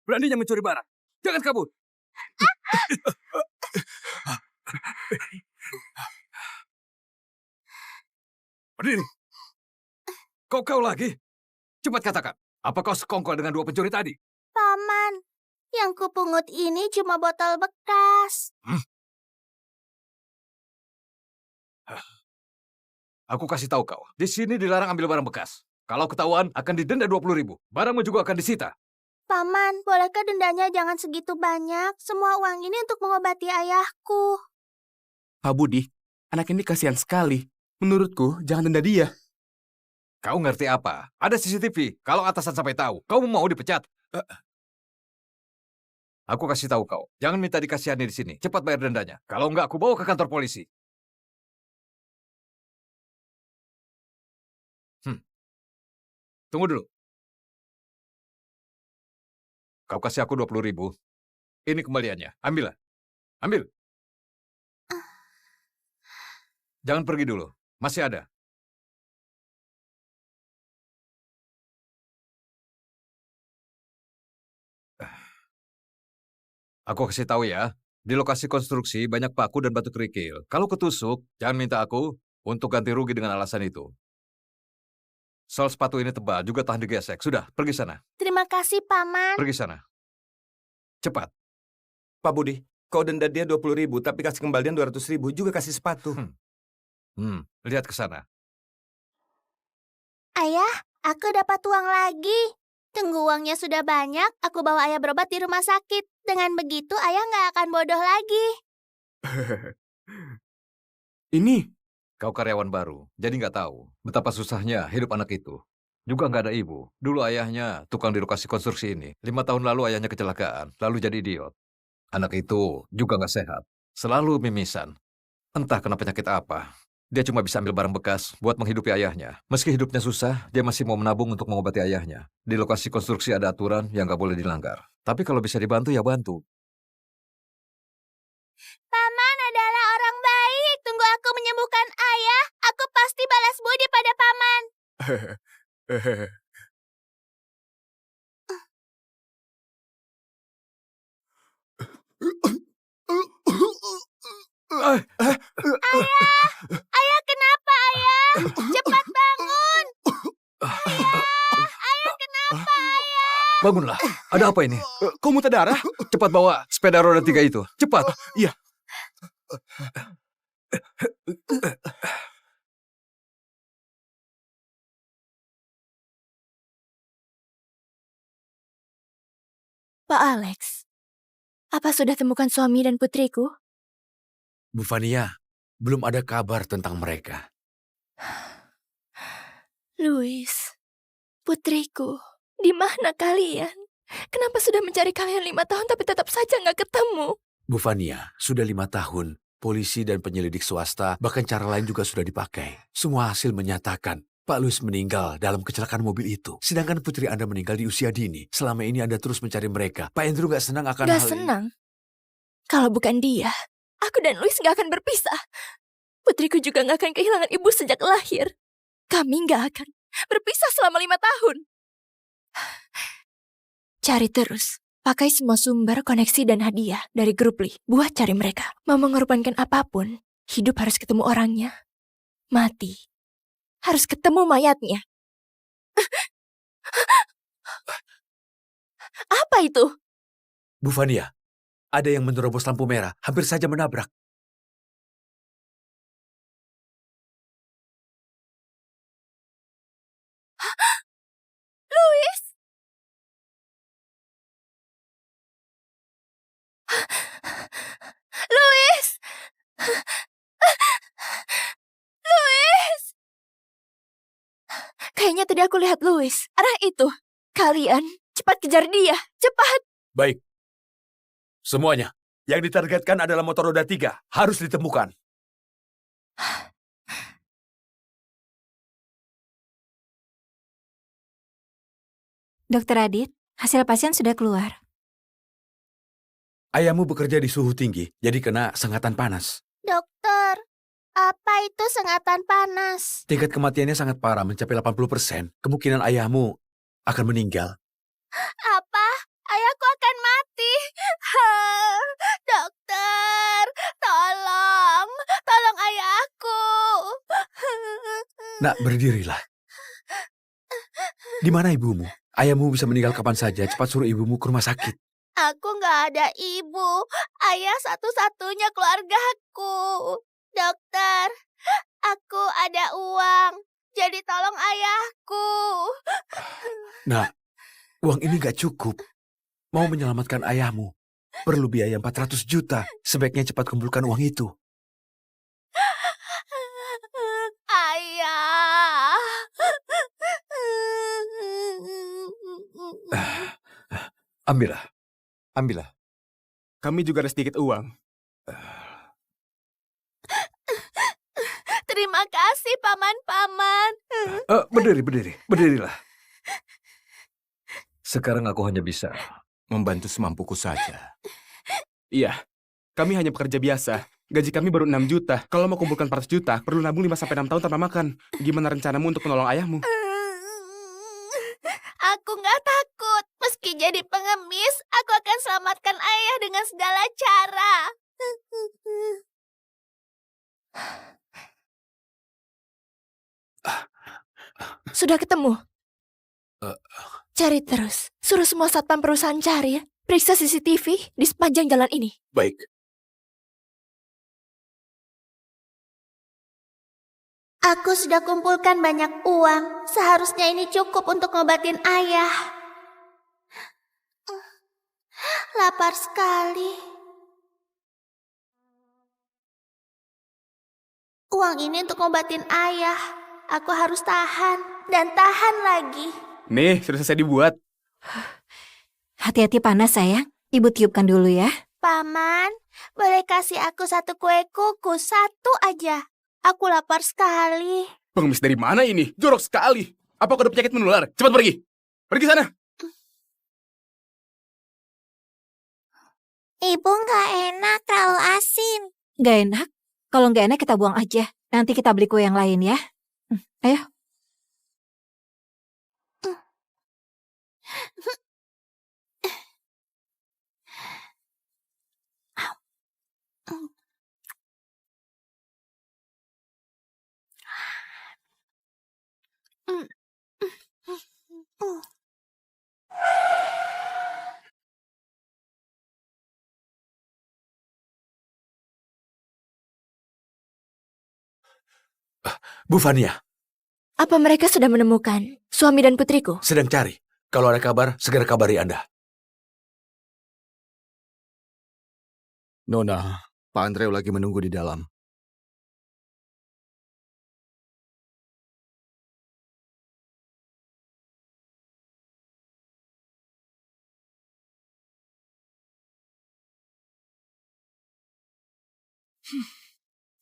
Beraninya mencuri barang. Jangan kabur. Berdiri. Kau lagi? Cepat katakan. Apa kau sekongkol dengan dua pencuri tadi? Paman, yang kupungut ini cuma botol bekas. Aku kasih tahu kau. Di sini dilarang ambil barang bekas. Kalau ketahuan, akan didenda 20.000. Barangmu juga akan disita. Paman, bolehkah dendanya jangan segitu banyak? Semua uang ini untuk mengobati ayahku. Pak Budi, anak ini kasihan sekali. Menurutku, jangan denda dia. Kau ngerti apa? Ada CCTV. Kalau atasan sampai tahu, kau mau dipecat. Aku kasih tahu kau. Jangan minta dikasihani di sini. Cepat bayar dendanya. Kalau enggak, aku bawa ke kantor polisi. Tunggu dulu. Kau kasih aku 20.000. Ini kembaliannya. Ambillah. Ambil. Jangan pergi dulu. Masih ada. Aku kasih tahu ya. Di lokasi konstruksi banyak paku dan batu kerikil. Kalau ketusuk, jangan minta aku untuk ganti rugi dengan alasan itu. Sol sepatu ini tebal, juga tahan digesek. Sudah, pergi sana. Terima kasih, Paman. Pergi sana. Cepat. Pak Budi, kau denda dia 20.000, tapi kasih kembalian 200.000, juga kasih sepatu. Lihat ke sana. Ayah, aku dapat uang lagi. Tunggu uangnya sudah banyak, aku bawa ayah berobat di rumah sakit. Dengan begitu, ayah nggak akan bodoh lagi. Ini, Kau karyawan baru, jadi nggak tahu betapa susahnya hidup anak itu. Juga nggak ada ibu. Dulu ayahnya tukang di lokasi konstruksi ini. 5 tahun lalu ayahnya kecelakaan, lalu jadi idiot. Anak itu juga nggak sehat. Selalu mimisan. Entah kena penyakit apa. Dia cuma bisa ambil barang bekas buat menghidupi ayahnya. Meski hidupnya susah, dia masih mau menabung untuk mengobati ayahnya. Di lokasi konstruksi ada aturan yang nggak boleh dilanggar. Tapi kalau bisa dibantu, ya bantu. Paman adalah orang baik. Tunggu aku menyembuhkan ayah. Aku pasti balas budi pada Paman. Ayah kenapa, ayah? Cepat bangun. Ayah kenapa, ayah? Bangunlah. Ada apa ini? kau muntah darah? Cepat bawa sepeda roda 3 itu. Cepat. Iya. Pak Alex, apa sudah temukan suami dan putriku? Bu Fania, belum ada kabar tentang mereka. Louis, putriku, di mana kalian? Kenapa sudah mencari kalian 5 tahun tapi tetap saja nggak ketemu? Bu Fania, sudah 5 tahun, polisi dan penyelidik swasta, bahkan cara lain juga sudah dipakai. Semua hasil menyatakan Pak Louis meninggal dalam kecelakaan mobil itu. Sedangkan putri Anda meninggal di usia dini. Selama ini Anda terus mencari mereka. Pak Andrew nggak senang akan Gak hal ini. senang. Kalau bukan dia, aku dan Louis nggak akan berpisah. Putriku juga nggak akan kehilangan ibu sejak lahir. Kami nggak akan berpisah selama 5 tahun. Cari terus. Pakai semua sumber, koneksi, dan hadiah dari grup Lee. Buat cari mereka. Mau mengorbankan apapun, hidup harus ketemu orangnya. Mati. Harus ketemu mayatnya. Apa itu? Bu Fania, ada yang menerobos lampu merah, hampir saja menabrak. Louis! Louis! Louis! Kayaknya tadi aku lihat Louis. Arah itu. Kalian, cepat kejar dia. Cepat! Baik. Semuanya, yang ditargetkan adalah motor roda 3. Harus ditemukan. Dokter Adit, hasil pasien sudah keluar. Ayahmu bekerja di suhu tinggi, jadi kena sengatan panas. Dokter, apa itu sengatan panas? Tingkat kematiannya sangat parah, mencapai 80%. Kemungkinan ayahmu akan meninggal. Apa? ayahku akan mati. Dokter, tolong ayahku. Nak, berdirilah. Di mana ibumu? Ayahmu bisa meninggal kapan saja. Cepat suruh ibumu ke rumah sakit. Aku nggak ada ibu. Ayah satu-satunya keluargaku. Dokter, aku ada uang. Jadi tolong ayahku. Nak, uang ini gak cukup. Mau menyelamatkan ayahmu, perlu biaya 400 juta. Sebaiknya cepat kumpulkan uang itu. Ayah. Ambillah. Ambillah. Kami juga ada sedikit uang. Terima kasih, paman-paman. Berdirilah. Sekarang aku hanya bisa Membantu semampuku saja. Iya, kami hanya pekerja biasa. Gaji kami baru 6 juta. Kalau mau kumpulkan 400 juta, perlu nabung 5-6 tahun tanpa makan. Gimana rencanamu untuk menolong ayahmu? Aku nggak takut. Meski jadi pengemis, aku akan selamatkan ayah dengan segala cara. Sudah ketemu? Cari terus. Suruh semua satpam perusahaan cari ya. Periksa CCTV di sepanjang jalan ini. Baik. Aku sudah kumpulkan banyak uang. Seharusnya ini cukup untuk ngobatin ayah. Lapar sekali. Uang ini untuk ngobatin ayah. Aku harus tahan dan tahan lagi. Nih, sudah selesai dibuat. Hati-hati panas sayang. Ibu tiupkan dulu ya. Paman, boleh kasih aku satu kue kukus, satu aja. Aku lapar sekali. Pengemis dari mana ini? Jorok sekali. Apa kau ada penyakit menular? Cepat pergi. Pergi sana. Ibu nggak enak, terlalu asin. Gak enak? Kalau gak enak kita buang aja. Nanti kita beli kue yang lain ya. Ayo. Bu Fania, Apa mereka sudah menemukan suami dan putriku? sedang cari. Kalau ada kabar, segera kabari Anda. Nona, Pak Andreu lagi menunggu di dalam.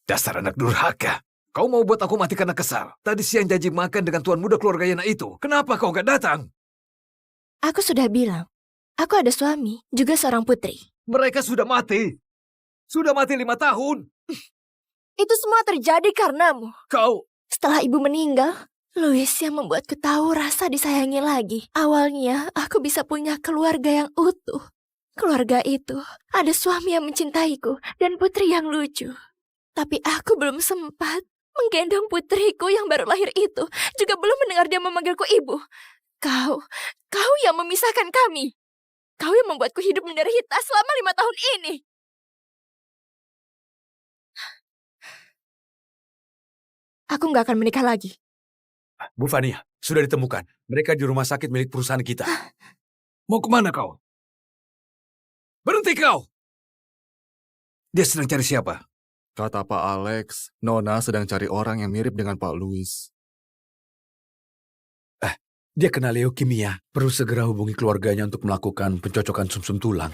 Dasar anak durhaka. Kau mau buat aku mati karena kesal. Tadi siang janji makan dengan tuan muda keluarga Yana itu. Kenapa kau gak datang? Aku sudah bilang, aku ada suami, juga seorang putri. Mereka sudah mati. Sudah mati 5 tahun. Itu semua terjadi karenamu. Kau... Setelah ibu meninggal, Louis yang membuatku tahu rasa disayangi lagi. Awalnya, aku bisa punya keluarga yang utuh. Keluarga itu ada suami yang mencintaiku dan putri yang lucu. Tapi aku belum sempat menggendong putriku yang baru lahir itu. Juga belum mendengar dia memanggilku ibu. Kau yang memisahkan kami. Kau yang membuatku hidup menderita selama 5 tahun ini. Aku nggak akan menikah lagi. Bu Fania, sudah ditemukan. Mereka di rumah sakit milik perusahaan kita. Mau kemana kau? Berhenti kau! Dia sedang cari siapa? Kata Pak Alex, Nona sedang cari orang yang mirip dengan Pak Louis. Dia kena leukemia. Perlu segera hubungi keluarganya untuk melakukan pencocokan sumsum tulang.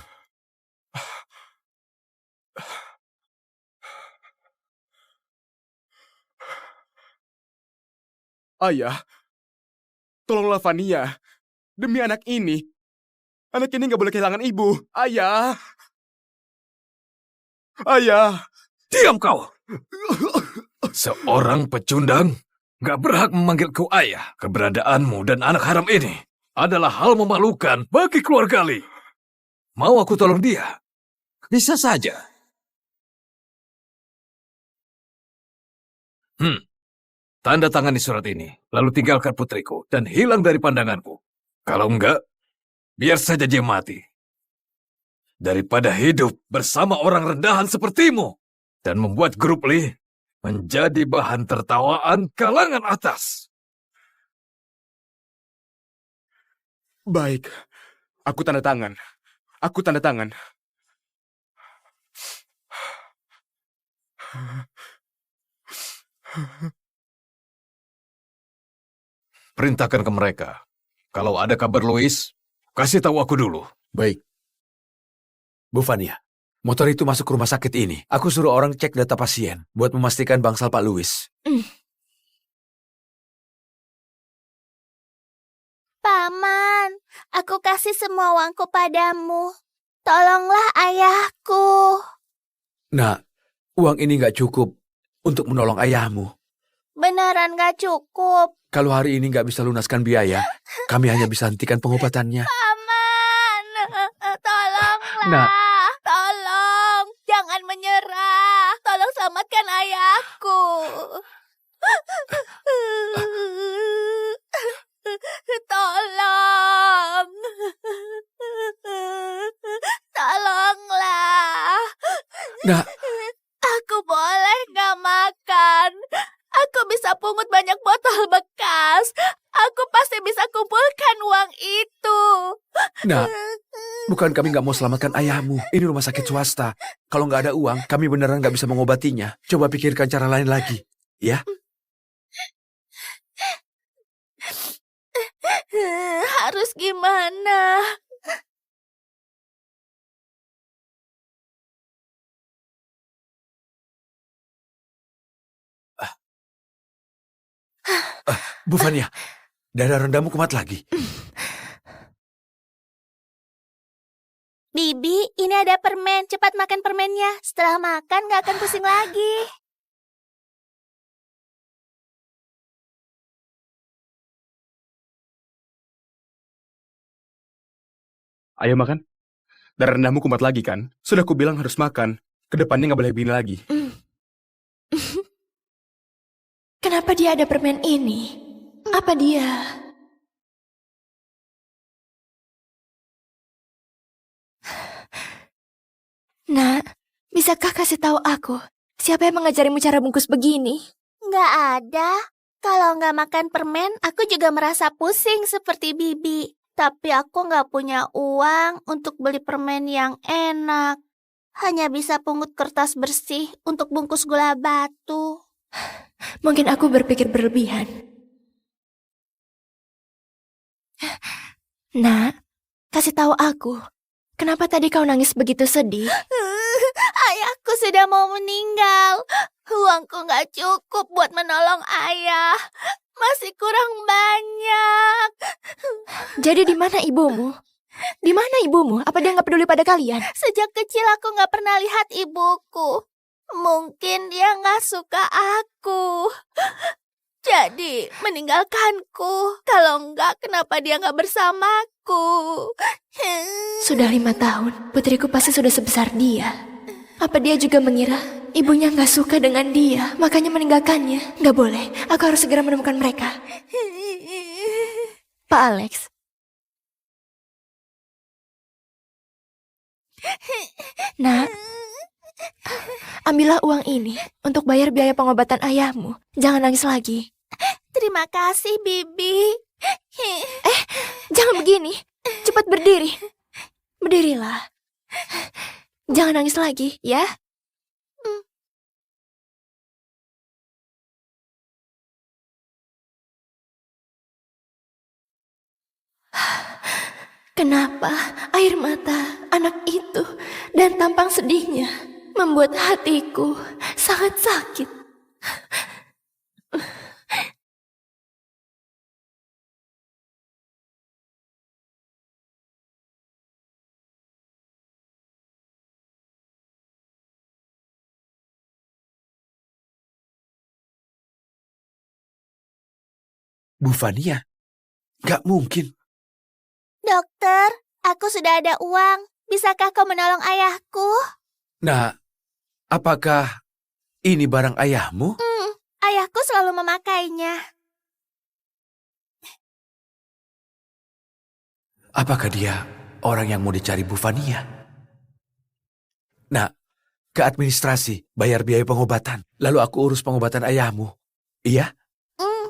Ayah, tolonglah Fania. Demi anak ini. Anak ini nggak boleh kehilangan ibu. Ayah. Ayah. Diam kau! Seorang pecundang gak berhak memanggilku ayah. Keberadaanmu dan anak haram ini adalah hal memalukan bagi keluarga Lee. Mau aku tolong dia? Bisa saja. Tanda tangani surat ini, lalu tinggalkan putriku dan hilang dari pandanganku. Kalau enggak, biar saja dia mati. Daripada hidup bersama orang rendahan sepertimu dan membuat grup Lee menjadi bahan tertawaan kalangan atas. Baik, aku tanda tangan. Aku tanda tangan. Perintahkan ke mereka. Kalau ada kabar Louis, kasih tahu aku dulu. Baik. Bu Fania, motor itu masuk ke rumah sakit ini. Aku suruh orang cek data pasien buat memastikan bangsal Pak Louis. Paman, aku kasih semua uangku padamu. Tolonglah ayahku. Nah, uang ini nggak cukup untuk menolong ayahmu. Beneran gak cukup. Kalau hari ini nggak bisa lunaskan biaya, kami hanya bisa hentikan pengobatannya. Paman, tolonglah. Nah. Tolong, jangan menyerah. Tolong selamatkan ayahku. Tolong. Tolonglah. Nah, Aku boleh gak makan. Aku bisa pungut banyak botol bekas. Aku pasti bisa kumpulkan uang itu. nah, bukan kami nggak mau selamatkan ayahmu. Ini rumah sakit swasta. Kalau nggak ada uang, kami beneran nggak bisa mengobatinya. Coba pikirkan cara lain lagi, ya? Harus gimana? Bu Fania, darah rendahmu kumat lagi. Bibi, ini ada permen. Cepat makan permennya. Setelah makan gak akan pusing lagi. Ayo makan. Darah rendahmu kumat lagi kan? Sudah kubilang harus makan. Kedepannya nggak boleh begini lagi. Kenapa dia ada permen ini? Apa dia? Nak, bisakah kasih tahu aku siapa yang mengajarimu cara bungkus begini? Gak ada. Kalau gak makan permen, aku juga merasa pusing seperti Bibi. Tapi aku gak punya uang untuk beli permen yang enak. Hanya bisa pungut kertas bersih untuk bungkus gula batu. Mungkin aku berpikir berlebihan. Nak, kasih tahu aku, kenapa tadi kau nangis begitu sedih? Ayahku sudah mau meninggal. Uangku gak cukup buat menolong ayah. Masih kurang banyak. Jadi di mana ibumu? Di mana ibumu? Apa dia nggak peduli pada kalian? Sejak kecil aku gak pernah lihat ibuku. Mungkin dia gak suka aku. Jadi meninggalkanku. Kalau enggak, kenapa dia gak bersamaku? Sudah 5 tahun, putriku pasti sudah sebesar dia. Apa dia juga mengira ibunya nggak suka dengan dia, makanya meninggalkannya? Nggak boleh, aku harus segera menemukan mereka. Pak Alex. Nak, ambillah uang ini untuk bayar biaya pengobatan ayahmu. Jangan nangis lagi. Terima kasih, Bibi. Jangan begini. Cepat berdiri. Berdirilah. Jangan nangis lagi, ya. Kenapa air mata anak itu dan tampang sedihnya membuat hatiku sangat sakit? Bu Fania, nggak mungkin. Dokter, aku sudah ada uang. bisakah kau menolong ayahku? Nah, apakah ini barang ayahmu? Ayahku selalu memakainya. Apakah dia orang yang mau dicari Bu Fania? Nah, ke administrasi, bayar biaya pengobatan. Lalu aku urus pengobatan ayahmu. Iya? Mm.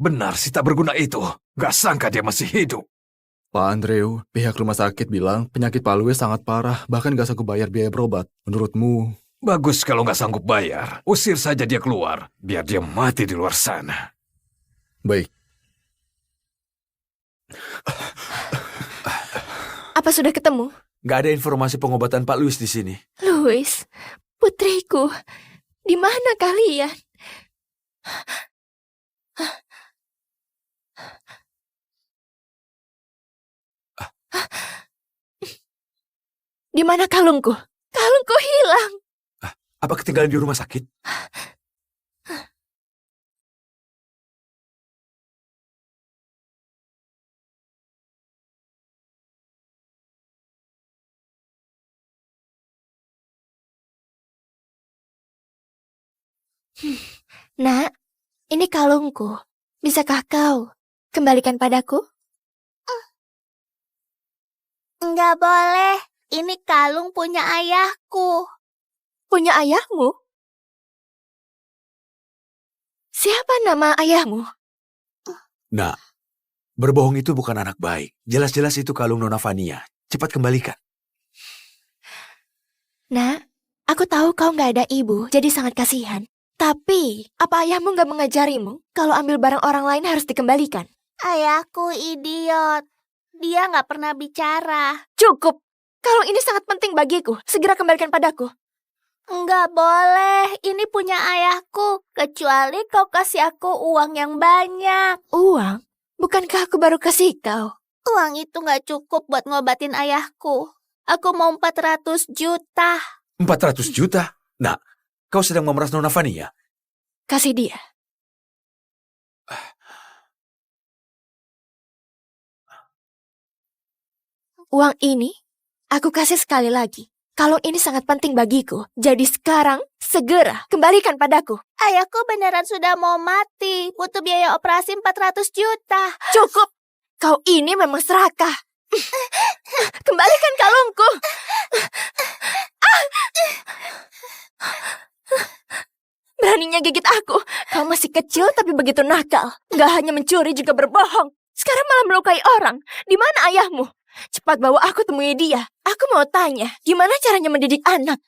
Benar si tak berguna itu. Gak sangka dia masih hidup. Pak Andreu, pihak rumah sakit bilang penyakit Pak Louis sangat parah, bahkan gak sanggup bayar biaya berobat. Menurutmu, Bagus kalau nggak sanggup bayar. Usir saja dia keluar. Biar dia mati di luar sana. baik. Apa sudah ketemu? Gak ada informasi pengobatan Pak Louis di sini. Louis, putriku, di mana kalian? Di mana kalungku? Kalungku hilang. Apa ketinggalan di rumah sakit? Nak, ini kalungku. Bisakah kau kembalikan padaku? Enggak boleh. Ini kalung punya ayahku. Punya ayahmu? Siapa nama ayahmu? Nah, berbohong itu bukan anak baik. Jelas-jelas itu kalung Nona Fania. Cepat kembalikan. Nak, aku tahu kau nggak ada ibu, jadi sangat kasihan. Tapi, apa ayahmu nggak mengajarimu kalau ambil barang orang lain harus dikembalikan? Ayahku idiot. Dia nggak pernah bicara. Cukup! Kalung ini sangat penting bagiku. Segera kembalikan padaku. Enggak boleh. Ini punya ayahku. Kecuali kau kasih aku uang yang banyak. Uang? Bukankah aku baru kasih kau? Uang itu nggak cukup buat ngobatin ayahku. Aku mau 400 juta. 400 juta? Nah, kau sedang memeras Nona Fania? Kasih dia. Uang ini aku kasih sekali lagi. Kalung ini sangat penting bagiku. Jadi sekarang, segera kembalikan padaku. Ayahku beneran sudah mau mati. Butuh biaya operasi 400 juta. Cukup! Kau ini memang serakah. Kembalikan kalungku. Beraninya gigit aku. Kau masih kecil tapi begitu nakal. Gak hanya mencuri juga berbohong. Sekarang malah melukai orang. Di mana ayahmu? Cepat bawa aku temui dia. Aku mau tanya, gimana caranya mendidik anak?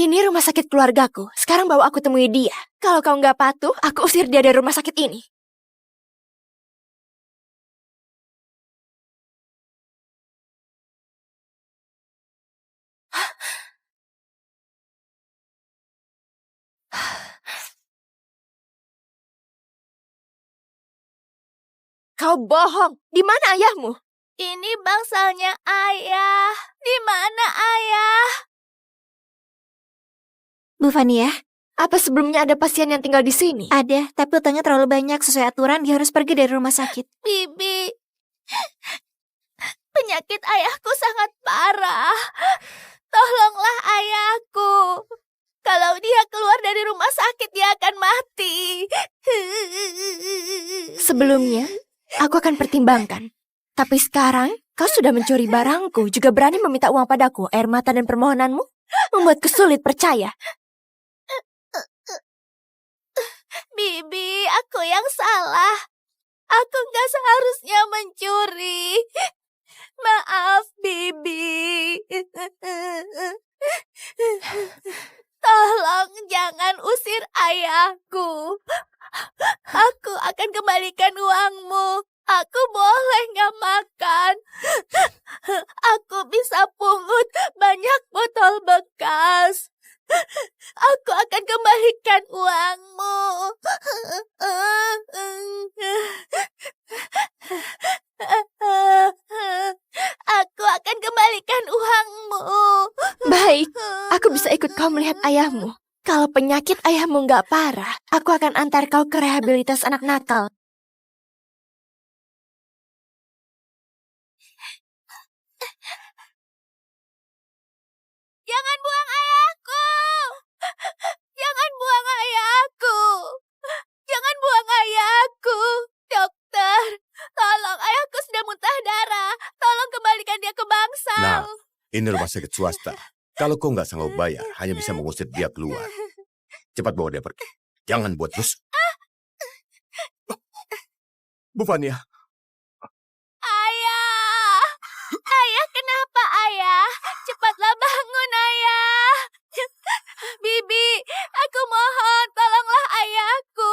Ini rumah sakit keluargaku. Sekarang bawa aku temui dia. Kalau kau nggak patuh, aku usir dia dari rumah sakit ini. Kau bohong. Di mana ayahmu? Ini bangsalnya ayah. Di mana ayah? Bu Fania, Apa sebelumnya ada pasien yang tinggal di sini? ada, tapi utangnya terlalu banyak. Sesuai aturan, dia harus pergi dari rumah sakit. Bibi. Penyakit ayahku sangat parah. Tolonglah ayahku. Kalau dia keluar dari rumah sakit, dia akan mati. Sebelumnya, aku akan pertimbangkan. Tapi sekarang, kau sudah mencuri barangku, juga berani meminta uang padaku. Air mata dan permohonanmu membuatku sulit percaya. Bibi, aku yang salah. Aku nggak seharusnya mencuri. Maaf, Bibi. Tolong jangan usir ayahku. Aku akan kembalikan uangmu. Aku boleh nggak makan. Aku bisa pungut banyak botol bekas. Aku akan kembalikan uangmu. kau melihat ayahmu. Kalau penyakit ayahmu nggak parah, aku akan antar kau ke rehabilitas anak nakal. Jangan buang ayahku! Jangan buang ayahku! Jangan buang ayahku! Dokter, tolong, ayahku sudah muntah darah. Tolong kembalikan dia ke bangsal. Nah, ini rumah sakit swasta. Kalau kau nggak sanggup bayar, hanya bisa mengusir dia keluar. Cepat bawa dia pergi. Jangan buat terus. Bu Fania, Ayah! Ayah, kenapa ayah? Cepatlah bangun, ayah! Bibi, aku mohon, tolonglah ayahku.